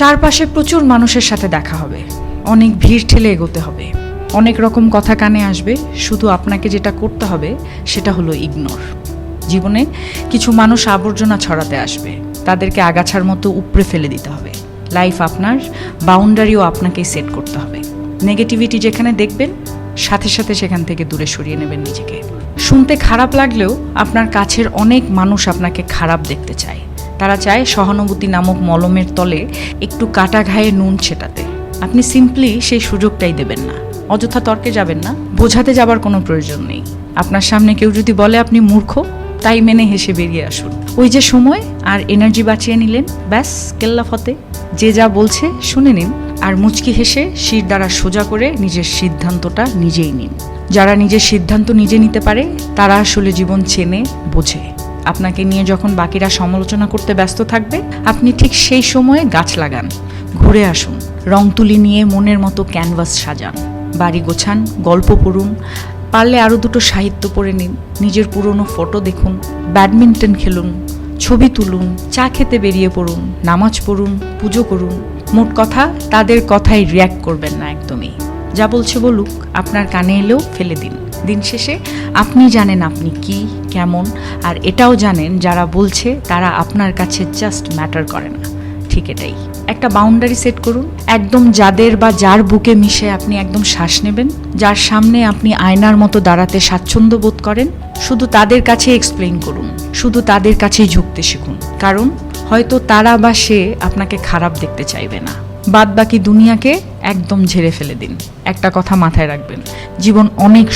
চারপাশে প্রচুর মানুষের সাথে দেখা হবে, অনেক ভিড় ঠেলে এগোতে হবে, অনেক রকম কথা কানে আসবে। শুধু আপনাকে যেটা করতে হবে সেটা হলো ইগনোর। জীবনে কিছু মানুষ আবর্জনা ছড়াতে আসবে, তাদেরকে আগাছার মতো উপড়ে ফেলে দিতে হবে। লাইফ আপনার, বাউন্ডারিও আপনাকেই সেট করতে হবে। নেগেটিভিটি যেখানে দেখবেন সাথে সাথে সেখান থেকে দূরে সরিয়ে নেবেন নিজেকে। শুনতে খারাপ লাগলেও আপনার কাছের অনেক মানুষ আপনাকে খারাপ দেখতে চায়। তারা চায় সহানুভূতি নামক মলমের তলে একটু কাটা ঘায়ে নুন ছেটাতে। আপনি সিম্পলি সেই সুযোগটাই দেবেন না। অযথা তর্কে যাবেন না, বোঝাতে যাবার কোনো প্রয়োজন নেই। আপনার সামনে কেউ যদি বলে আপনি মূর্খ, তাই মেনে হেসে বেরিয়ে আসুন। ওই যে সময় আর এনার্জি বাঁচিয়ে নিলেন, ব্যাস কেল্লা ফতে। যে যা বলছে শুনে নিন, আর মুচকি হেসে শির দ্বারা সোজা করে নিজের সিদ্ধান্তটা নিজেই নিন। যারা নিজের সিদ্ধান্ত নিজে নিতে পারে তারা আসলে জীবন চেনে, বোঝে। আপনাকে নিয়ে যখন বাকিরা সমালোচনা করতে ব্যস্ত থাকবে, আপনি ঠিক সেই সময়ে গাছ লাগান, ঘুরে আসুন, রং তুলি নিয়ে মনের মতো ক্যানভাস সাজান, বাড়ি গোছান, গল্প পড়ুন, পারলে আরও দুটো সাহিত্য পড়ে নিন, নিজের পুরনো ফটো দেখুন, ব্যাডমিন্টন খেলুন, ছবি তুলুন, চা খেতে বেরিয়ে পড়ুন, নামাজ পড়ুন, পুজো করুন। মোট কথা, তাদের কথায় রিয়্যাক্ট করবেন না একদমই। যা বলছে বলুক, আপনার কানে এলেও ফেলে দিন। দিন শেষে আপনি জানেন আপনি কি, কেমন, আর এটাও জানেন যারা বলছে তারা আপনার কাছে জাস্ট ম্যাটার করে না। ঠিক এটাই। একটা বাউন্ডারি সেট করুন, একদম যাদের বা যার বুকে মিশে আপনি একদম শ্বাস নেবেন, যার সামনে আপনি আয়নার মতো দাঁড়াতে স্বাচ্ছন্দ্য বোধ করেন, শুধু তাদের কাছে এক্সপ্লেইন করুন, শুধু তাদের কাছেই ঝুঁকতে শিখুন। কারণ হয়তো তারা বা সে আপনাকে খারাপ দেখতে চাইবে না। বাদ বাকি দুনিয়াকে একদম ঝেড়ে ফেলে দিন। একটা কথা মাথায় রাখবেন, জীবন অনেক